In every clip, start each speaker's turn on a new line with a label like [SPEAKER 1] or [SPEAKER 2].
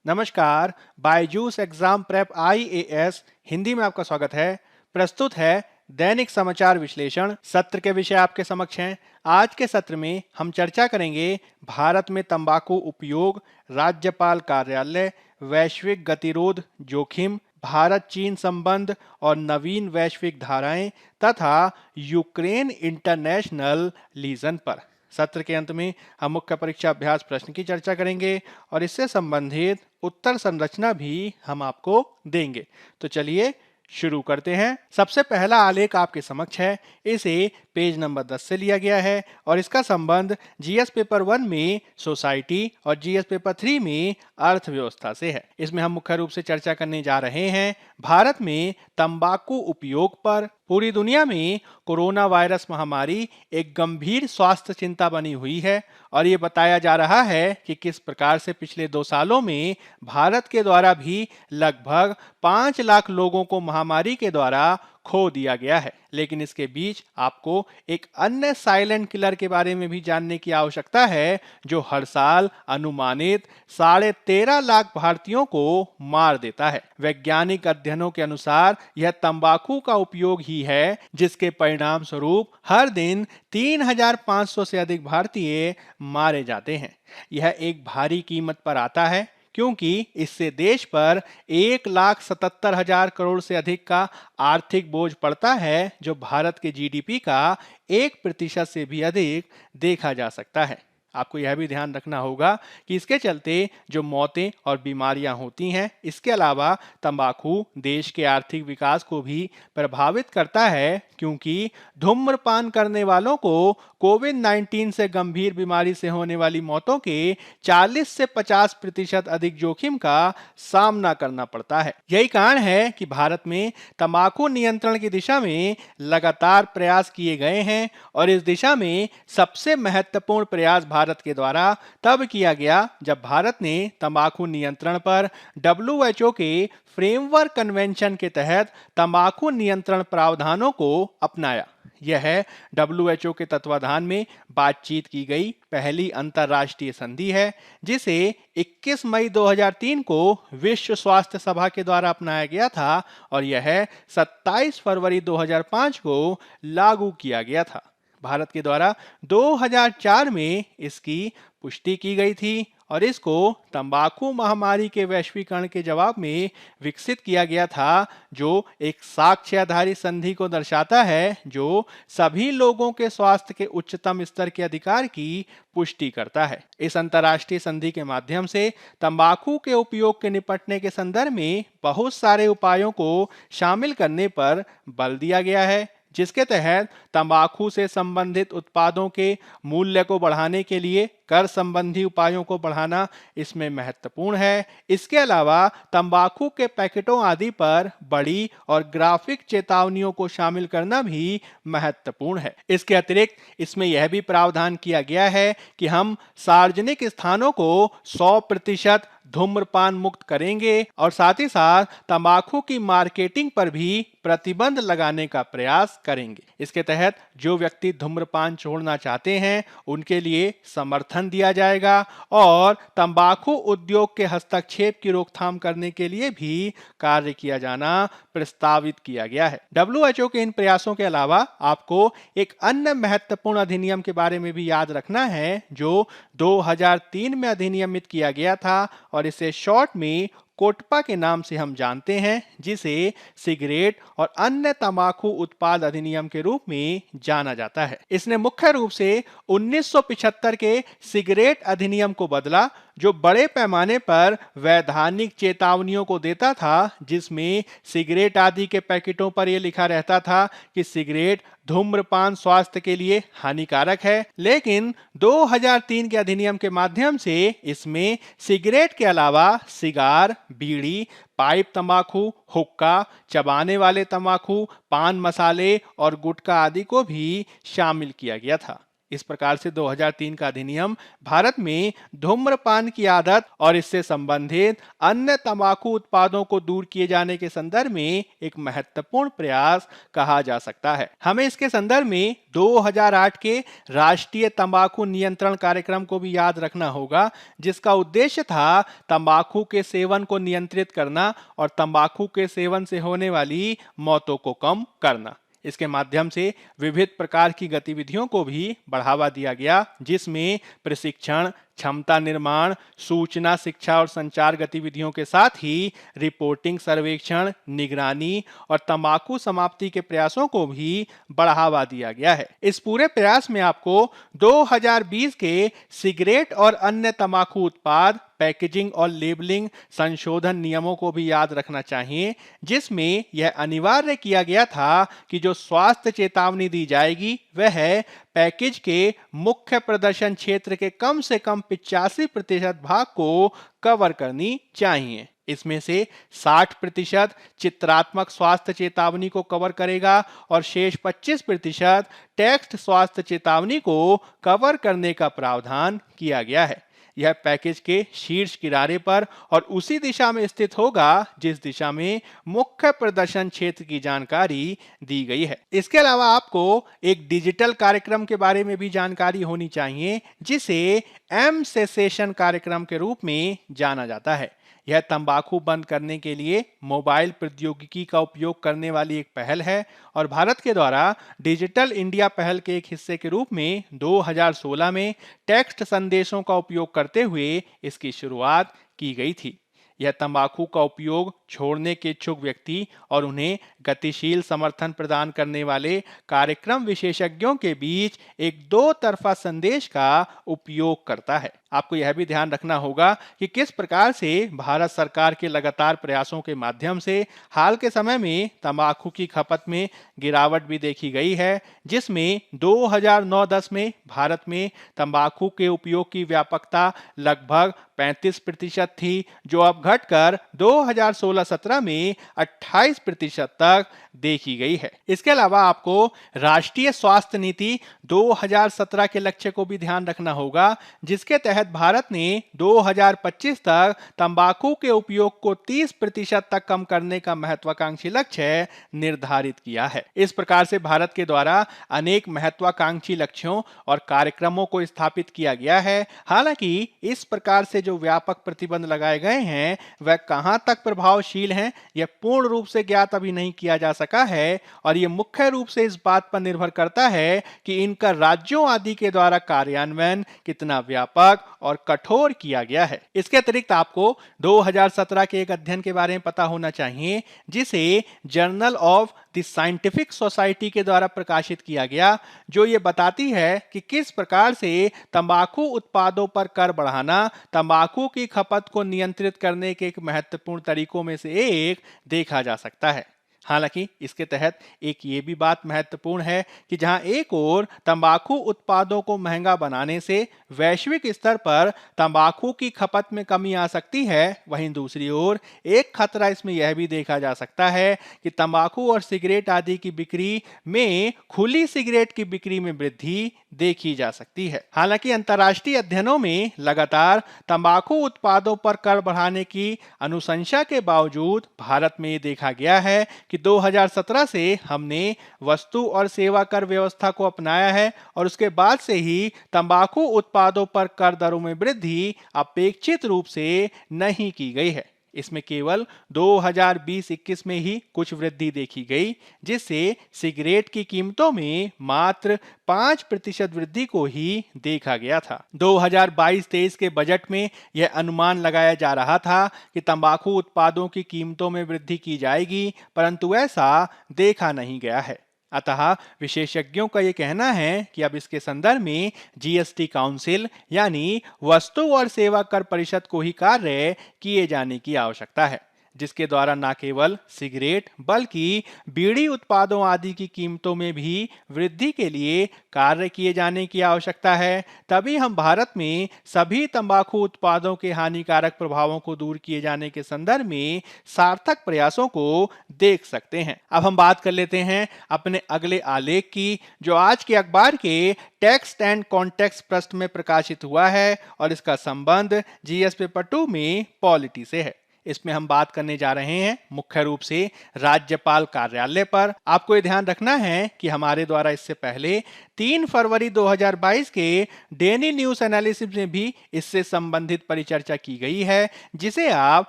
[SPEAKER 1] नमस्कार। Byju's exam prep IAS Hindi में आपका स्वागत है। प्रस्तुत है दैनिक समाचार विश्लेषण। सत्र के विषय आपके समक्ष हैं। आज के सत्र में हम चर्चा करेंगे भारत में तंबाकू उपयोग, राज्यपाल कार्यालय, वैश्विक गतिरोध जोखिम, भारत चीन संबंध और नवीन वैश्विक धाराएं तथा यूक्रेन इंटरनेशनल लीजन पर। सत्र के अंत में हम मुख्य परीक्षा अभ्यास प्रश्न की चर्चा करेंगे और इससे संबंधित उत्तर संरचना भी हम आपको देंगे। तो चलिए शुरू करते हैं। सबसे पहला आलेख आपके समक्ष है। इसे पेज नंबर 10 से लिया गया है और इसका संबंध जीएस पेपर 1 में सोसाइटी और जीएस पेपर 3 में अर्थव्यवस्था से है। इसमें हम मुख्य रूप से चर्चा करने जा रहे हैं भारत में तंबाकू उपयोग पर। पूरी दुनिया में कोरोना वायरस महामारी एक गंभीर स्वास्थ्य चिंता बनी हुई है और ये बताया जा रहा है कि किस प्रकार से पिछले 2 सालों में भारत के द्वारा भी लगभग 5 लाख लोगों को महामारी के द्वारा खो दिया गया है। लेकिन इसके बीच आपको एक अन्य साइलेंट किलर के बारे में भी जानने की आवश्यकता है जो हर साल अनुमानित 13.5 लाख भारतीयों को मार देता है। वैज्ञानिक अध्ययनों के अनुसार यह तंबाकू का उपयोग ही है जिसके परिणाम स्वरूप हर दिन 3,500 से अधिक भारतीय मारे जाते हैं। यह एक भारी कीमत पर आता है क्योंकि इससे देश पर 1,77,000 करोड़ से अधिक का आर्थिक बोझ पड़ता है जो भारत के जीडीपी का 1% से भी अधिक देखा जा सकता है। आपको यह भी ध्यान रखना होगा कि इसके चलते जो मौतें और बीमारियां होती हैं, इसके अलावा तंबाकू देश के आर्थिक विकास को भी प्रभावित करता है क्योंकि धूम्रपान करने वालों को कोविड-19 से गंभीर बीमारी से होने वाली मौतों के 40 से 50% अधिक जोखिम का सामना करना पड़ता है। यही कारण है कि भारत में तंबाकू नियंत्रण की दिशा में लगातार प्रयास किए गए हैं और इस दिशा में सबसे महत्वपूर्ण प्रयास भारत के द्वारा तब किया गया जब भारत ने तंबाकू नियंत्रण पर डब्ल्यूएचओ के फ्रेमवर्क कन्वेंशन के तहत तंबाकू नियंत्रण प्रावधानों को अपनाया। यह डब्ल्यूएचओ के तत्वाधान में बातचीत की गई पहली अंतर्राष्ट्रीय संधि है जिसे 21 मई 2003 को विश्व स्वास्थ्य सभा के द्वारा अपनाया गया था और यह 27 फरवरी 2005 को लागू किया गया था। भारत के द्वारा 2004 में इसकी पुष्टि की गई थी और इसको तंबाकू महामारी के वैश्वीकरण के जवाब में विकसित किया गया था जो एक साक्ष्य आधारित संधि को दर्शाता है जो सभी लोगों के स्वास्थ्य के उच्चतम स्तर के अधिकार की पुष्टि करता है। इस अंतर्राष्ट्रीय संधि के माध्यम से तंबाकू के उपयोग के निपटने के संदर्भ में बहुत सारे उपायों को शामिल करने पर बल दिया गया है जिसके तहत तंबाकू से संबंधित उत्पादों के मूल्य को बढ़ाने के लिए कर संबंधी उपायों को बढ़ाना इसमें महत्वपूर्ण है। इसके अलावा तंबाकू के पैकेटों आदि पर बड़ी और ग्राफिक चेतावनियों को शामिल करना भी महत्वपूर्ण है। इसके अतिरिक्त इसमें यह भी प्रावधान किया गया है कि हम सार्वजनिक स्थानों को 100% धूम्रपान मुक्त करेंगे और साथ ही साथ तंबाकू की मार्केटिंग पर भी प्रतिबंध लगाने का प्रयास करेंगे। इसके तहत जो व्यक्ति धूम्रपान छोड़ना चाहते हैं उनके लिए समर्थन दिया जाएगा और तंबाकू उद्योग के हस्तक्षेप की रोकथाम करने के लिए भी कार्य किया जाना प्रस्तावित किया गया है। डब्ल्यूएचओ के इन प्रयासों के अलावा आपको एक अन्य महत्वपूर्ण अधिनियम के बारे में भी याद रखना है जो 2003 में अधिनियमित किया गया था और इसे शॉर्ट में कोटपा के नाम से हम जानते हैं जिसे सिगरेट और अन्य तंबाकू उत्पाद अधिनियम के रूप में जाना जाता है। इसने मुख्य रूप से 1975 के सिगरेट अधिनियम को बदला जो बड़े पैमाने पर वैधानिक चेतावनियों को देता था जिसमें सिगरेट आदि के पैकेटों पर यह लिखा रहता था कि सिगरेट धूम्रपान स्वास्थ्य के लिए हानिकारक है। लेकिन 2003 के अधिनियम के माध्यम से इसमें सिगरेट के अलावा सिगार, बीड़ी, पाइप तंबाकू, हुक्का, चबाने वाले तंबाकू, पान मसाले और गुटखा आदि को भी शामिल किया गया था। इस प्रकार से 2003 का अधिनियम भारत में धूम्रपान की आदत और इससे संबंधित अन्य तंबाकू उत्पादों को दूर किए जाने के संदर्भ में एक महत्वपूर्ण प्रयास कहा जा सकता है। हमें इसके संदर्भ में 2008 के राष्ट्रीय तंबाकू नियंत्रण कार्यक्रम को भी याद रखना होगा, जिसका उद्देश्य था तंबाकू के सेवन को नियंत्रित करना और तंबाकू के सेवन से होने वाली मौतों को कम करना। इसके माध्यम से विविध प्रकार की गतिविधियों को भी बढ़ावा दिया गया, जिसमें प्रशिक्षण, क्षमता निर्माण, सूचना, शिक्षा और संचार गतिविधियों के साथ ही रिपोर्टिंग, सर्वेक्षण, निगरानी और तंबाकू समाप्ति के प्रयासों को भी बढ़ावा दिया गया है। इस पूरे प्रयास में आपको 2020 के सिगरेट और अन्य तंबाकू उत्पाद, पैकेजिंग और लेबलिंग संशोधन नियमों को भी याद रखना चाहिए, जिसमें यह अनिवार्य किया गया था कि जो स्वास्थ्य चेतावनी दी जाएगी वह पैकेज के मुख्य प्रदर्शन क्षेत्र के कम से कम 85% भाग को कवर करनी चाहिए। इसमें से 60% चित्रात्मक स्वास्थ्य चेतावनी को कवर करेगा और शेष 25% टेक्स्ट स्वास्थ्य चेतावनी को कवर करने का प्रावधान किया गया है। यह पैकेज के शीर्ष किनारे पर और उसी दिशा में स्थित होगा जिस दिशा में मुख्य प्रदर्शन क्षेत्र की जानकारी दी गई है। इसके अलावा आपको एक डिजिटल कार्यक्रम के बारे में भी जानकारी होनी चाहिए, जिसे एम सेसेशन कार्यक्रम के रूप में जाना जाता है। यह तंबाकू बंद करने के लिए मोबाइल प्रौद्योगिकी का उपयोग करने वाली एक पहल है और भारत के द्वारा डिजिटल इंडिया पहल के एक हिस्से के रूप में 2016 में टेक्स्ट संदेशों का उपयोग करते हुए इसकी शुरुआत की गई थी। यह तंबाकू का उपयोग छोड़ने के इच्छुक व्यक्ति और उन्हें गतिशील समर्थन प्रदान करने वाले कार्यक्रम विशेषज्ञों के बीच एक दो तरफा संदेश का उपयोग करता है। आपको यह भी ध्यान रखना होगा कि किस प्रकार से भारत सरकार के लगातार प्रयासों के माध्यम से हाल के समय में तंबाकू की खपत में गिरावट भी देखी गई है, जिसमें 2009-10 में भारत में तंबाकू के उपयोग की व्यापकता लगभग 35% थी, जो अब घटकर 2016-17 में 28% तक देखी गई है। इसके अलावा आपको राष्ट्रीय स्वास्थ्य नीति 2017 के लक्ष्य को भी ध्यान रखना होगा, जिसके तहत भारत ने 2025 तक तंबाकू के उपयोग को 30% तक कम करने का महत्वाकांक्षी लक्ष्य निर्धारित किया है। इस प्रकार से भारत के द्वारा अनेक महत्वाकांक्षी लक्ष्यों और कार्यक्रमों को स्थापित किया गया है। हालांकि इस प्रकार से जो व्यापक प्रतिबंध लगाए गए हैं वह कहां तक प्रभावशील हैं, यह पूर्ण रूप से ज्ञात अभी नहीं किया जा सका है और यह मुख्य रूप से इस बात पर निर्भर करता है कि इनका राज्यों आदि के द्वारा कार्यान्वयन कितना व्यापक और कठोर किया गया है। इसके अतिरिक्त आपको 2017 के एक अध्ययन के बारे में पता होना चाहिए, जिसे journal of the scientific society के द्वारा प्रकाशित किया गया, जो ये बताती है कि किस प्रकार से तंबाकू उत्पादों पर कर बढ़ाना तंबाकू की खपत को नियंत्रित करने के एक महत्वपूर्ण तरीकों में से एक देखा जा सकता है। हालांकि इसके तहत एक ये भी बात महत्वपूर्ण है कि जहां एक ओर तंबाकू उत्पादों को महंगा बनाने से वैश्विक स्तर पर तंबाकू की खपत में कमी आ सकती है, वहीं दूसरी ओर एक खतरा इसमें यह भी देखा जा सकता है कि तंबाकू और सिगरेट आदि की बिक्री में खुली सिगरेट की बिक्री में वृद्धि देखी जा सकती है। हालांकि अंतर्राष्ट्रीय अध्ययनों में लगातार तंबाकू उत्पादों पर कर बढ़ाने की अनुशंसा के बावजूद भारत में ये देखा गया है कि 2017 से हमने वस्तु और सेवा कर व्यवस्था को अपनाया है और उसके बाद से ही तंबाकू उत्पादों पर कर दरों में वृद्धि अपेक्षित रूप से नहीं की गई है। इसमें केवल 2020-21 में ही कुछ वृद्धि देखी गई, जिससे सिगरेट की कीमतों में मात्र 5% वृद्धि को ही देखा गया था। 2022-23 के बजट में यह अनुमान लगाया जा रहा था कि तंबाकू उत्पादों की कीमतों में वृद्धि की जाएगी, परंतु ऐसा देखा नहीं गया है। अतः विशेषज्ञों का यह कहना है कि अब इसके संदर्भ में जीएसटी काउंसिल यानी वस्तु और सेवा कर परिषद को ही कार्य किए जाने की आवश्यकता है। जिसके द्वारा न केवल सिगरेट बल्कि बीड़ी उत्पादों आदि की कीमतों में भी वृद्धि के लिए कार्य किए जाने की आवश्यकता है। तभी हम भारत में सभी तंबाकू उत्पादों के हानिकारक प्रभावों को दूर किए जाने के संदर्भ में सार्थक प्रयासों को देख सकते हैं। अब हम बात कर लेते हैं अपने अगले आलेख की, जो आज के अखबार के टेक्स्ट एंड कॉन्टेक्स्ट पृष्ठ में प्रकाशित हुआ है और इसका संबंध जीएस पेपर 2 में पॉलिटी से है। इसमें हम बात करने जा रहे हैं मुख्य रूप से राज्यपाल कार्यालय पर। आपको ये ध्यान रखना है कि हमारे द्वारा इससे पहले 3 फरवरी 2022 के डेली न्यूज एनालिसिस में भी इससे संबंधित परिचर्चा की गई है, जिसे आप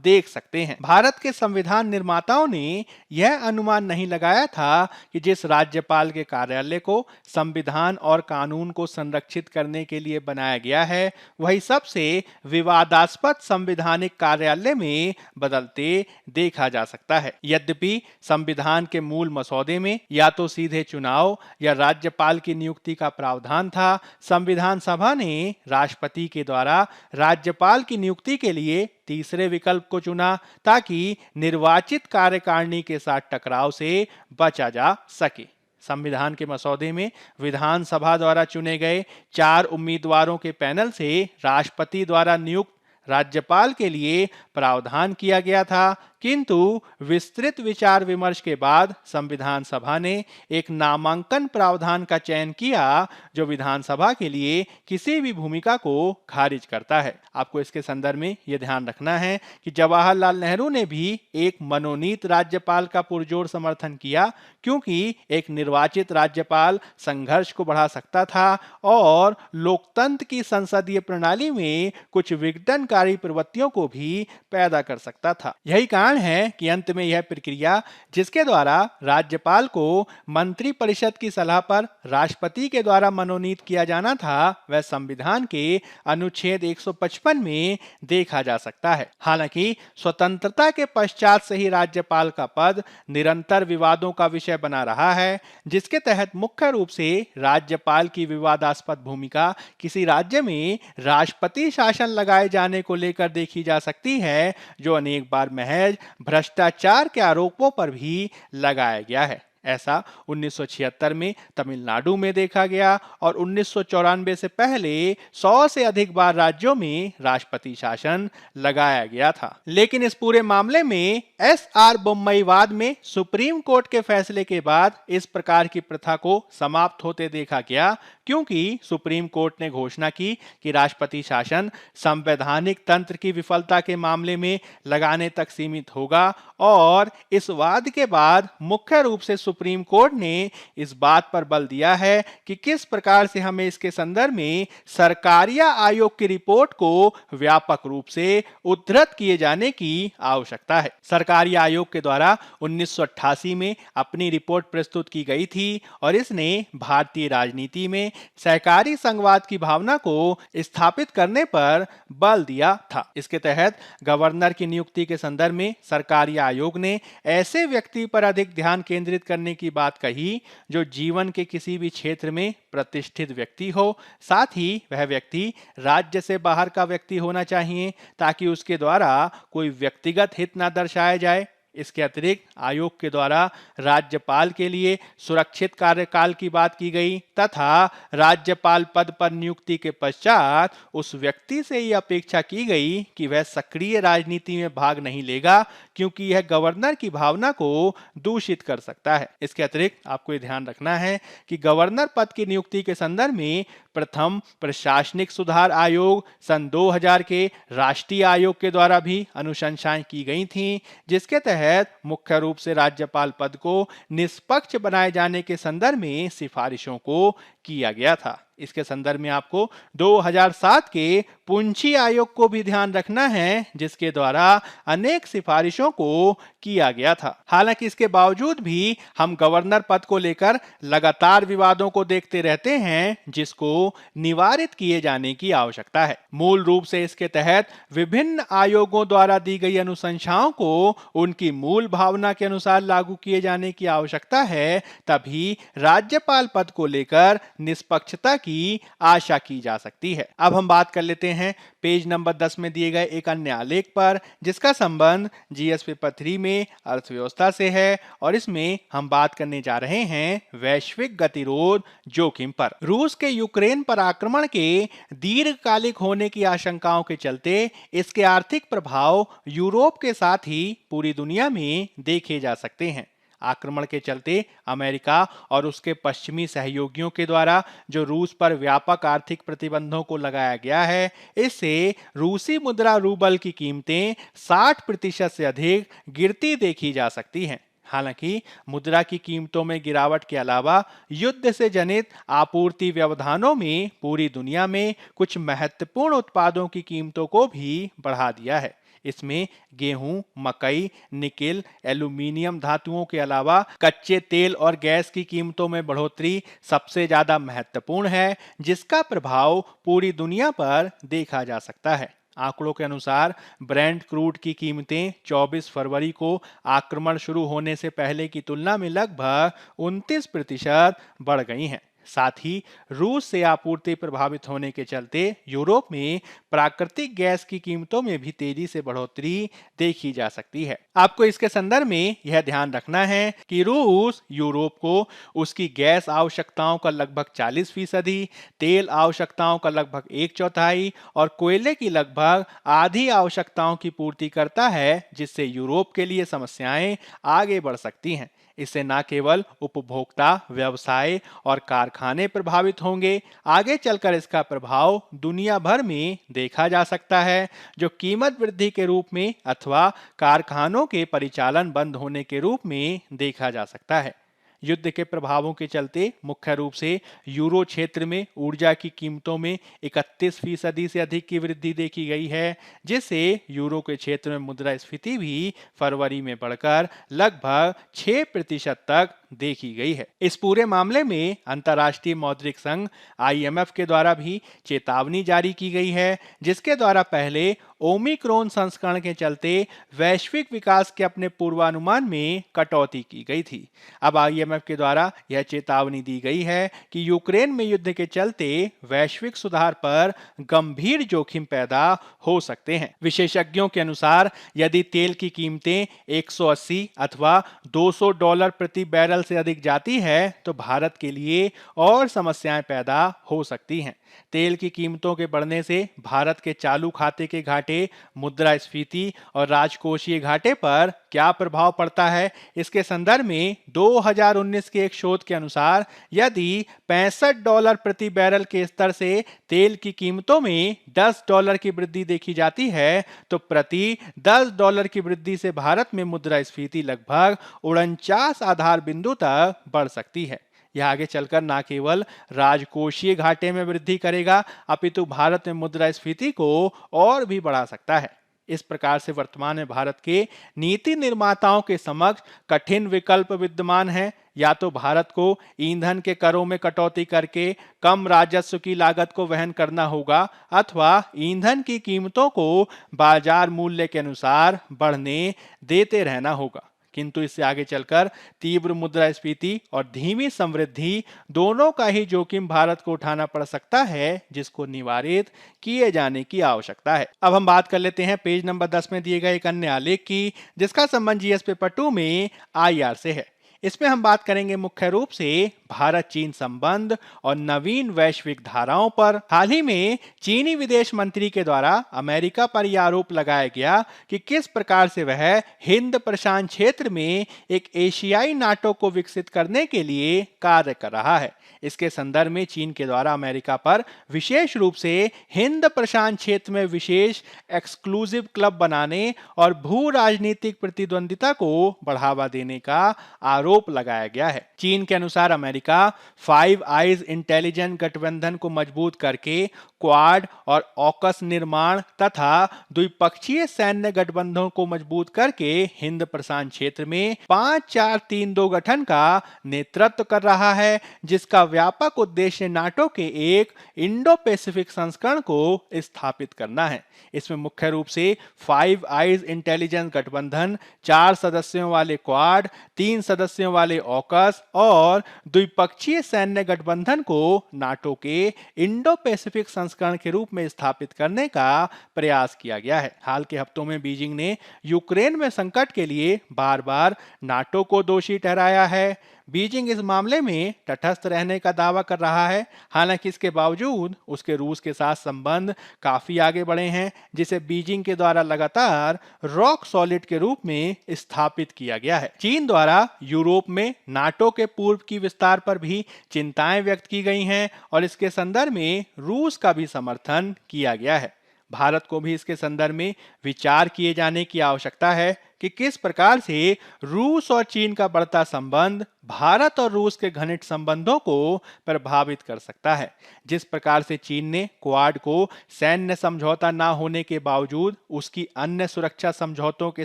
[SPEAKER 1] देख सकते हैं। भारत के संविधान निर्माताओं ने यह अनुमान नहीं लगाया था कि जिस राज्यपाल के कार्यालय को संविधान और कानून को संरक्षित करने के लिए बनाया गया है, वही सबसे विवादास्पद संवैधानिक कार्यालय में बदलते देखा जा सकता है। यद्यपि संविधान के मूल मसौदे में या तो सीधे चुनाव या राज्यपाल की नियुक्ति का प्रावधान था, संविधान सभा ने राष्ट्रपति के द्वारा राज्यपाल की नियुक्ति के लिए तीसरे विकल्प को चुना ताकि निर्वाचित कार्यकारिणी के साथ टकराव से बचा जा सके। संविधान के मसौदे में विधानसभा द्वारा चुने गए 4 उम्मीदवारों के पैनल से राष्ट्रपति द्वारा नियुक्त राज्यपाल के लिए प्रावधान किया गया था, किंतु विस्तृत विचार विमर्श के बाद संविधान सभा ने एक नामांकन प्रावधान का चयन किया जो विधानसभा के लिए किसी भी भूमिका को खारिज करता है। आपको इसके संदर्भ में यह ध्यान रखना है कि जवाहरलाल नेहरू ने भी एक मनोनीत राज्यपाल का पुरजोर समर्थन किया, क्योंकि एक निर्वाचित राज्यपाल संघर्ष को बढ़ा सकता था और लोकतंत्र की संसदीय प्रणाली में कुछ विघटनकारी प्रवृत्तियों को भी पैदा कर सकता था। यही कारण है कि अंत में यह प्रक्रिया जिसके द्वारा राज्यपाल को मंत्री परिषद की सलाह पर राष्ट्रपति के द्वारा मनोनीत किया जाना था, वह संविधान के अनुच्छेद 155 में देखा जा सकता है। हालांकि स्वतंत्रता के पश्चात से ही राज्यपाल का पद निरंतर विवादों का विषय बना रहा है, जिसके तहत मुख्य रूप से राज्यपाल की विवादास्पद भूमिका किसी राज्य में राष्ट्रपति शासन लगाए जाने को लेकर देखी जा सकती है, जो अनेक बार महज भ्रष्टाचार के आरोपों पर भी लगाया गया है। ऐसा 1976 में तमिलनाडु में देखा गया और 1994 से पहले 100 से अधिक बार राज्यों में राष्ट्रपति शासन लगाया गया था। लेकिन इस पूरे मामले में एस.आर. बोम्मईवाद में सुप्रीम कोर्ट के फैसले के बाद इस प्रकार की प्रथा को समाप्त होते देखा गया, क्योंकि सुप्रीम कोर्ट ने घोषणा की कि राष्ट्रपति शासन संवैधानिक तंत्र की विफलता के मामले में लगाने तक सीमित होगा। और इस वाद के बाद मुख्य रूप से सुप्रीम कोर्ट ने इस बात पर बल दिया है कि किस प्रकार से हमें इसके संदर्भ में सरकारिया आयोग की रिपोर्ट को व्यापक रूप से उद्धृत किए जाने की आवश्यकता है। सरकारिया आयोग के द्वारा 1988 में अपनी रिपोर्ट प्रस्तुत की गई थी और इसने भारतीय राजनीति में सहकारी संघवाद की भावना को स्थापित करने पर बल दिया था। इसके तहत गवर्नर की नियुक्ति के संदर्भ में सरकारिया आयोग ने ऐसे व्यक्ति पर अधिक ध्यान केंद्रित करने की बात कही जो जीवन के किसी भी क्षेत्र में प्रतिष्ठित व्यक्ति हो। साथ ही वह व्यक्ति राज्य से बाहर का व्यक्ति होना चाहिए ताकि उसके द्वारा कोई व्यक्तिगत हित न दर्शाया जाए। इसके अतिरिक्त आयोग के द्वारा राज्यपाल के लिए सुरक्षित कार्यकाल की बात की गई तथा राज्यपाल पद पर नियुक्ति के पश्चात उस व्यक्ति से यह अपेक्षा की गई कि वह सक्रिय राजनीति में भाग नहीं लेगा, क्योंकि यह गवर्नर की भावना को दूषित कर सकता है। इसके अतिरिक्त आपको यह ध्यान रखना है कि गवर्नर पद की नियुक्ति के संदर्भ में प्रथम प्रशासनिक सुधार आयोग सन 2000 के राष्ट्रीय आयोग के द्वारा भी अनुशंसाएं की गई थीं, जिसके तहत मुख्य रूप से राज्यपाल पद को निष्पक्ष बनाए जाने के संदर्भ में सिफारिशों को किया गया था। इसके संदर्भ में आपको 2007 के पुंछी आयोग को भी ध्यान रखना है, जिसके द्वारा अनेक सिफारिशों को किया गया था। हालांकि इसके बावजूद भी हम गवर्नर पद को लेकर लगातार विवादों को देखते रहते हैं, जिसको निवारित किए जाने की आवश्यकता है। मूल रूप से इसके तहत विभिन्न आयोगों द्वारा दी गई अनुशंसाओं को उनकी मूल भावना के अनुसार लागू किए जाने की आवश्यकता है, तभी राज्यपाल पद को लेकर निष्पक्षता की आशा की जा सकती है। अब हम बात कर लेते हैं पेज नंबर 10 में दिए गए एक अन्य आलेख पर, जिसका संबंध जीएस पेपर 3 में अर्थव्यवस्था से है और इसमें हम बात करने जा रहे हैं वैश्विक गतिरोध जोखिम पर। रूस के यूक्रेन पर आक्रमण के दीर्घकालिक होने की आशंकाओं के चलते इसके आर्थिक प्रभाव यूरोप के साथ ही पूरी दुनिया में देखे जा सकते हैं। आक्रमण के चलते अमेरिका और उसके पश्चिमी सहयोगियों के द्वारा जो रूस पर व्यापक आर्थिक प्रतिबंधों को लगाया गया है, इससे रूसी मुद्रा रूबल की कीमतें 60% से अधिक गिरती देखी जा सकती हैं। हालांकि मुद्रा की कीमतों में गिरावट के अलावा युद्ध से जनित आपूर्ति व्यवधानों में पूरी दुनिया में कुछ महत्वपूर्ण उत्पादों की कीमतों को भी बढ़ा दिया है। इसमें गेहूं, मकई, निकेल, एल्यूमीनियम धातुओं के अलावा कच्चे तेल और गैस की कीमतों में बढ़ोतरी सबसे ज्यादा महत्वपूर्ण है, जिसका प्रभाव पूरी दुनिया पर देखा जा सकता है। आंकड़ों के अनुसार ब्रेंट क्रूड की कीमतें 24 फरवरी को आक्रमण शुरू होने से पहले की तुलना में लगभग 29% बढ़ गई हैं। साथ ही रूस से आपूर्ति प्रभावित होने के चलते यूरोप में प्राकृतिक गैस की कीमतों में भी तेजी से बढ़ोतरी देखी जा सकती है। आपको इसके संदर्भ में यह ध्यान रखना है कि रूस यूरोप को उसकी गैस आवश्यकताओं का लगभग 40%, तेल आवश्यकताओं का लगभग 1/4 और कोयले की लगभग आधी आवश्यकताओं की पूर्ति करता है, जिससे यूरोप के लिए समस्याएं आगे बढ़ सकती हैं। इससे न केवल उपभोक्ता, व्यवसाय और कारखाने प्रभावित होंगे, आगे चलकर इसका प्रभाव दुनिया भर में देखा जा सकता है, जो कीमत वृद्धि के रूप में अथवा कारखानों के परिचालन बंद होने के रूप में देखा जा सकता है। युद्ध के प्रभावों के चलते मुख्य रूप से यूरो क्षेत्र में ऊर्जा की कीमतों में 31% से अधिक की वृद्धि देखी गई है, जिससे यूरो के क्षेत्र में मुद्रास्फीति भी फरवरी में बढ़कर लगभग 6% तक देखी गई है। इस पूरे मामले में अंतर्राष्ट्रीय मौद्रिक संघ IMF के द्वारा भी चेतावनी जारी की गई है, जिसके द्वारा पहले ओमिक्रॉन संस्करण के चलते वैश्विक विकास के अपने पूर्वानुमान में कटौती की गई थी। अब IMF के द्वारा यह चेतावनी दी गई है कि यूक्रेन में युद्ध के चलते वैश्विक सुधार पर गंभीर जोखिम पैदा हो सकते हैं। विशेषज्ञों के अनुसार यदि तेल की कीमतें 180 अथवा $200 प्रति बैरल से अधिक जाती है तो भारत के लिए और समस्याएं पैदा हो सकती हैं। तेल की कीमतों के बढ़ने से भारत के चालू खाते के घाटे, मुद्रास्फीति और राजकोषीय घाटे पर क्या प्रभाव पड़ता है, इसके संदर्भ में 2019 के एक शोध के अनुसार यदि $65 प्रति बैरल के स्तर से तेल की कीमतों में $10 की वृद्धि देखी जाती है तो प्रति $10 की वृद्धि से भारत में मुद्रास्फीति लगभग 49 आधार बिंदु तक बढ़ सकती है। यह आगे चलकर न केवल राजकोषीय घाटे में वृद्धि करेगा, अपितु भारत में मुद्रास्फीति को और भी बढ़ा सकता है। इस प्रकार से वर्तमान में भारत के नीति निर्माताओं के समक्ष कठिन विकल्प विद्यमान है। या तो भारत को ईंधन के करों में कटौती करके कम राजस्व की लागत को वहन करना होगा, अथवा ईंधन की कीमतों को बाजार मूल्य के अनुसार बढ़ने देते रहना होगा। किंतु इससे आगे चलकर तीव्र मुद्रास्फीति और धीमी समृद्धि दोनों का ही जोखिम भारत को उठाना पड़ सकता है, जिसको निवारित किए जाने की आवश्यकता है। अब हम बात कर लेते हैं पेज नंबर 10 में दिए गए एक अन्य आलेख की, जिसका संबंध जीएस पेपर 2 में IR से है। इसमें हम बात करेंगे मुख्य रूप से भारत चीन संबंध और नवीन वैश्विक धाराओं पर। हाल ही में चीनी विदेश मंत्री के द्वारा अमेरिका पर यह आरोप लगाया गया कि किस प्रकार से वह हिंद प्रशांत क्षेत्र में एक एशियाई नाटो को विकसित करने के लिए कार्य कर रहा है। इसके संदर्भ में चीन के द्वारा अमेरिका पर विशेष रूप से हिंद प्रशांत क्षेत्र में विशेष एक्सक्लूसिव क्लब बनाने और भू राजनीतिक प्रतिद्वंदिता को बढ़ावा देने का आरोप लगाया गया है। चीन के अनुसार अमेरिका फाइव आइज इंटेलिजेंस गठबंधन को मजबूत करके क्वाड और ऑकस निर्माण तथा द्विपक्षीय सैन्य गठबंधनों को मजबूत करके हिंद प्रशांत क्षेत्र में 5-4-3-2 गठन का नेतृत्व कर रहा है, जिसका व्यापक उद्देश्य नाटो के एक इंडो पैसिफिक संस्करण को स्थापित करना है। इसमें मुख्य रूप से फाइव आइज इंटेलिजेंस गठबंधन, 4 सदस्यों वाले क्वाड, 3 सदस्यों सदस्यों वाले ऑकस और द्विपक्षीय सैन्य गठबंधन को नाटो के इंडो पैसिफिक संस्करण के रूप में स्थापित करने का प्रयास किया गया है। हाल के हफ्तों में बीजिंग ने यूक्रेन में संकट के लिए बार-बार नाटो को दोषी ठहराया है। बीजिंग इस मामले में तटस्थ रहने का दावा कर रहा है, हालांकि इसके बावजूद उसके रूस के साथ संबंध काफी आगे बढ़े हैं, जिसे बीजिंग के द्वारा लगातार रॉक सॉलिड के रूप में स्थापित किया गया है। चीन द्वारा यूरोप में नाटो के पूर्व की विस्तार पर भी चिंताएं व्यक्त की गई हैं और इसके संदर्भ में रूस का भी समर्थन किया गया है। भारत को भी इसके संदर्भ में विचार किए जाने की आवश्यकता है कि किस प्रकार से रूस और चीन का बढ़ता संबंध भारत और रूस के घनिष्ठ संबंधों को प्रभावित कर सकता है। जिस प्रकार से चीन ने क्वाड को सैन्य समझौता न होने के बावजूद उसकी अन्य सुरक्षा समझौतों के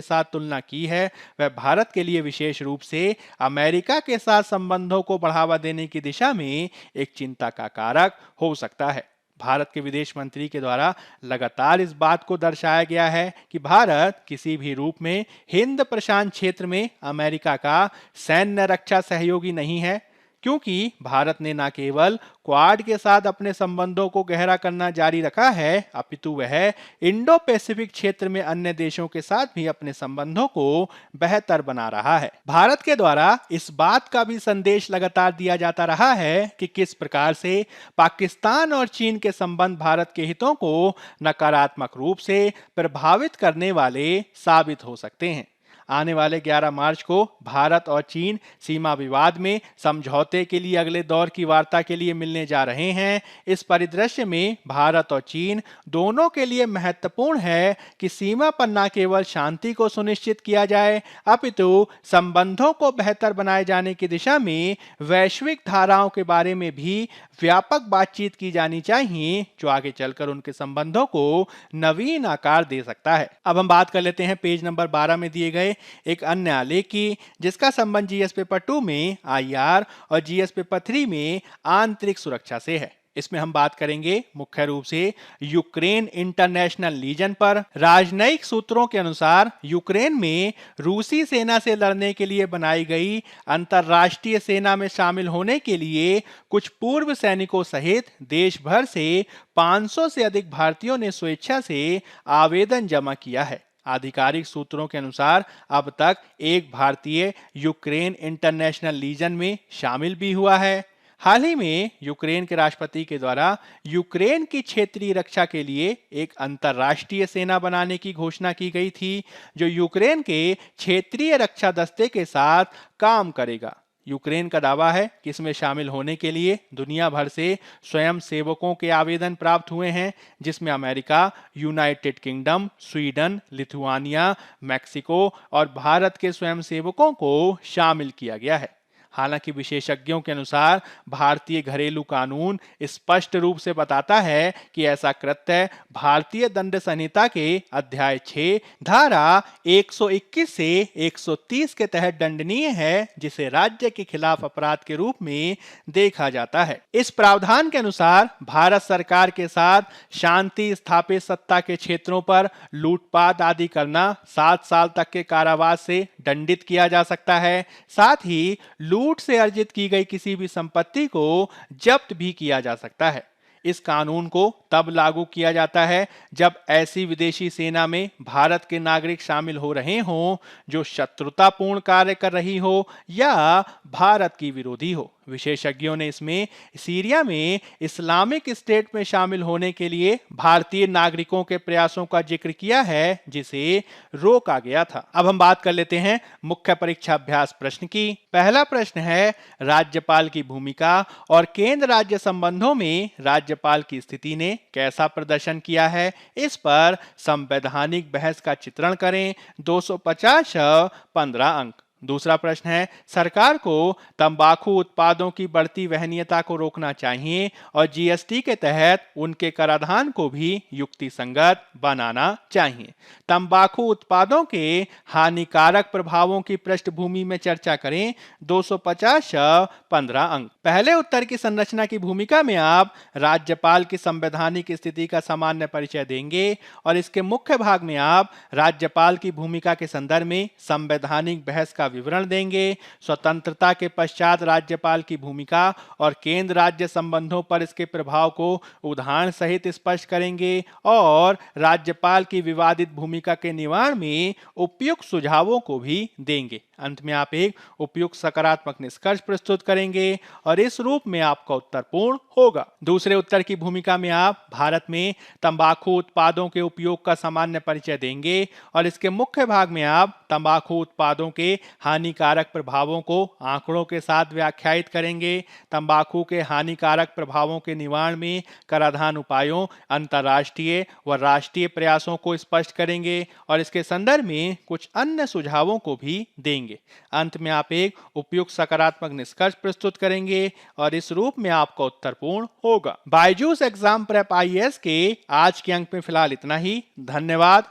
[SPEAKER 1] साथ तुलना की है, वह भारत के लिए विशेष रूप से अमेरिका के साथ संबंधों को बढ़ावा देने की दिशा में एक चिंता का कारक हो सकता है। भारत के विदेश मंत्री के द्वारा लगातार इस बात को दर्शाया गया है कि भारत किसी भी रूप में हिंद प्रशांत क्षेत्र में अमेरिका का सैन्य रक्षा सहयोगी नहीं है, क्योंकि भारत ने न केवल क्वाड के साथ अपने संबंधों को गहरा करना जारी रखा है, अपितु वह इंडो पैसिफिक क्षेत्र में अन्य देशों के साथ भी अपने संबंधों को बेहतर बना रहा है। भारत के द्वारा इस बात का भी संदेश लगातार दिया जाता रहा है कि किस प्रकार से पाकिस्तान और चीन के संबंध भारत के हितों को नकारात्मक रूप से प्रभावित करने वाले साबित हो सकते हैं। आने वाले 11 मार्च को भारत और चीन सीमा विवाद में समझौते के लिए अगले दौर की वार्ता के लिए मिलने जा रहे हैं। इस परिदृश्य में भारत और चीन दोनों के लिए महत्वपूर्ण है कि सीमा पर न केवल शांति को सुनिश्चित किया जाए, अपितु संबंधों को बेहतर बनाए जाने की दिशा में वैश्विक धाराओं के बारे में भी व्यापक बातचीत की जानी चाहिए, जो आगे चलकर उनके संबंधों को नवीन आकार दे सकता है। अब हम बात कर लेते हैं पेज नंबर 12 में दिए गए एक अन्य आलेख की, जिसका संबंध जीएस पेपर 2 में आईआर और जीएस पेपर 3 में आंतरिक सुरक्षा से है। इसमें हम बात करेंगे मुख्य रूप से यूक्रेन इंटरनेशनल लीजन पर। राजनयिक सूत्रों के अनुसार यूक्रेन में रूसी सेना से लड़ने के लिए बनाई गई अंतरराष्ट्रीय सेना में शामिल होने के लिए कुछ पूर्व सैनिकों सहित देश भर से 500 से अधिक भारतीयों ने स्वेच्छा से आवेदन जमा किया है। आधिकारिक सूत्रों के अनुसार अब तक एक भारतीय यूक्रेन इंटरनेशनल लीजन में शामिल भी हुआ है। हाल ही में यूक्रेन के राष्ट्रपति के द्वारा यूक्रेन की क्षेत्रीय रक्षा के लिए एक अंतर्राष्ट्रीय सेना बनाने की घोषणा की गई थी, जो यूक्रेन के क्षेत्रीय रक्षा दस्ते के साथ काम करेगा। यूक्रेन का दावा है कि इसमें शामिल होने के लिए दुनिया भर से स्वयं सेवकों के आवेदन प्राप्त हुए हैं, जिसमें America, United kingdom, Sweden, Lithuania, Mexico और भारत के स्वयं सेवकों को शामिल किया गया है। हालांकि विशेषज्ञों के अनुसार भारतीय घरेलू कानून स्पष्ट रूप से बताता है कि ऐसा कृत्य भारतीय दंड संहिता के अध्याय 6 धारा 121 से 130 के तहत दंडनीय है, जिसे राज्य के खिलाफ अपराध के रूप में देखा जाता है। इस प्रावधान के अनुसार भारत सरकार के साथ शांति स्थापित सत्ता के क्षेत्रों पर लूटपाट आदि करना 7 साल तक के कारावास से दंडित किया जा सकता है। साथ ही लूट से अर्जित की गई किसी भी संपत्ति को जब्त भी किया जा सकता है। इस कानून को तब लागू किया जाता है जब ऐसी विदेशी सेना में भारत के नागरिक शामिल हो रहे हों जो शत्रुतापूर्ण कार्य कर रही हो या भारत की विरोधी हो। विशेषज्ञों ने इसमें सीरिया में इस्लामिक स्टेट में शामिल होने के लिए भारतीय नागरिकों के प्रयासों का जिक्र किया है, जिसे रोका गया था। अब हम बात कर लेते हैं मुख्य परीक्षा अभ्यास प्रश्न की। पहला प्रश्न है राज्यपाल की भूमिका और केंद्र राज्य संबंधों में राज्यपाल की स्थिति ने कैसा प्रदर्शन किया है, इस पर संवैधानिक बहस का चित्रण करें। 250 15 अंक। दूसरा प्रश्न है सरकार को तंबाकू उत्पादों की बढ़ती वहनीयता को रोकना चाहिए और जीएसटी के तहत उनके कराधान को भी युक्तिसंगत बनाना चाहिए। तंबाकू उत्पादों के हानिकारक प्रभावों की पृष्ठभूमि में चर्चा करें। 250 15 अंक। पहले उत्तर की संरचना की भूमिका में आप राज्यपाल की संवैधानिक स्थिति का सामान्य परिचय देंगे और इसके मुख्य भाग में आप राज्यपाल की भूमिका के संदर्भ में संवैधानिक बहस का विवरण देंगे। स्वतंत्रता के पश्चात राज्यपाल की भूमिका और केंद्र राज्य संबंधों पर इसके प्रभाव को उदाहरण सहित स्पष्ट करेंगे और राज्यपाल की विवादित भूमिका के निवारण में उपयुक्त सुझावों को भी देंगे। अंत में आप एक उपयुक्त सकारात्मक निष्कर्ष प्रस्तुत करेंगे और इस रूप में आपका उत्तर पूर्ण होगा। दूसरे उत्तर की भूमिका में आप भारत में तंबाकू उत्पादों के उपयोग का सामान्य परिचय देंगे और इसके मुख्य भाग में आप तंबाकू उत्पादों के हानिकारक प्रभावों को आंकड़ों के साथ व्याख्यायित करेंगे। तंबाकू के हानिकारक प्रभावों के निवारण में कराधान उपायों, अंतर्राष्ट्रीय व राष्ट्रीय प्रयासों को स्पष्ट करेंगे और इसके संदर्भ में कुछ अन्य सुझावों को भी देंगे। अंत में आप एक उपयुक्त सकारात्मक निष्कर्ष प्रस्तुत करेंगे और इस रूप में आपका उत्तर पूर्ण होगा। बायजूस एग्जाम प्रेप आईएएस के आज के अंक में फिलहाल इतना ही। धन्यवाद।